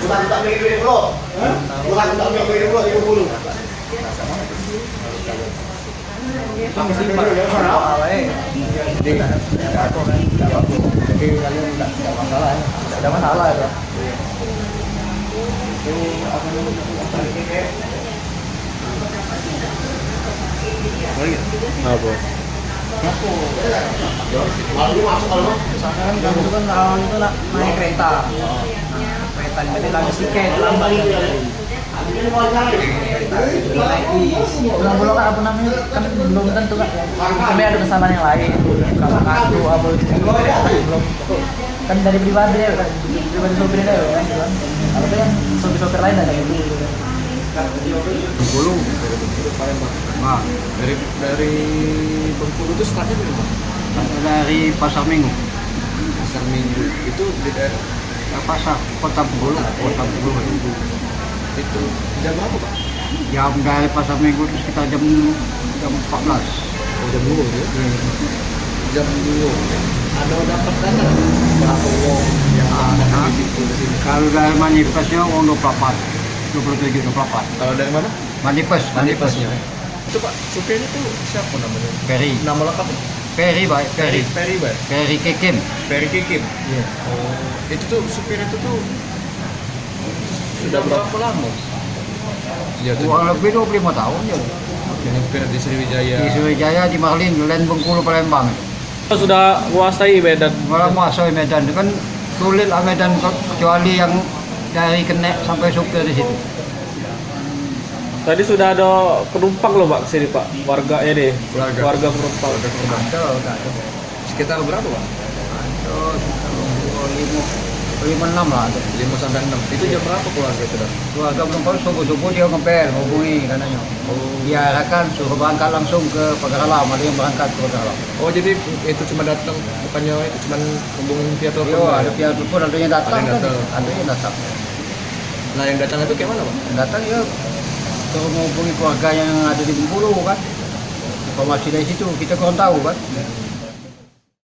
Bukan tak mikir duit bro. Bukan tak mikir duit bro 30. Jadi kalian tidak masalah ya, tidak ada masalah ya. Apa? Lalu masuk kalau Misalkan kan kamu itu kan awal itu naik kereta. Kereta ini lagi tiket lambat. Naik bis. Belum kan apa namanya kan belum tentu kan. Kami ada pesanan yang lain. Kalau aku apa itu belum kan dari pribadi ya kan pribadi sopir ya kan. Kalau kan sopir-sopir lain ada gitu. Bengkulu Palembang. Nah, dari Bengkulu itu startnya dari mana? Dari Pasar Minggu. Pasar Minggu itu di daerah Pasar Kota Bengkulu. itu jam berapa Pak? Jam dari Pasar Minggu itu sekitar jam 14. Oh, jam 2 ya? Jam 2. Ada dapat data berapa uang yang ada di situ di sini? Kalau dari manifestnya uang 24, 27, 24. Kalau dari mana? Manifestnya. Itu Pak, supirnya itu siapa namanya? Ferry. Nama lengkapnya? Ferry baik, Ferry. Ferry Pak. Ferry Kekim. Ferry Kikim. Iya. Oh, itu tuh supir itu tuh sudah berapa lama? Ya, tuh. Kurang lebih 25 tahun ya. Yang supir di Sriwijaya. Di Sriwijaya, di Marlin, Len Bengkulu, Palembang. Sudah menguasai Medan. Kalau masuk Medan itu kan sulit lah Medan kecuali yang dari Kenek sampai supir di situ. Tadi sudah ada penumpang loh Pak sini Pak, warga ini, warga penumpang. Ada. Sekitar berapa Pak? Ada 5-6 lah. 5 sampai 6. Itu jam berapa keluarga itu? Keluarga penumpang subuh-subuh dia ngepel, hubungi katanya. Diarahkan suruh berangkat langsung ke Pagar Alam, ada yang berangkat ke Pagar Alam. Oh jadi itu cuma datang, bukannya itu cuma hubungin via telepon? Yo, ada pihak telepon, ada yang datang. Ada yang datang. Ada yang datang. Nah yang datang itu kayak mana Pak? Yang datang ya suruh menghubungi keluarga yang ada di Bengkulu kan. Informasi dari situ kita kurang tahu kan.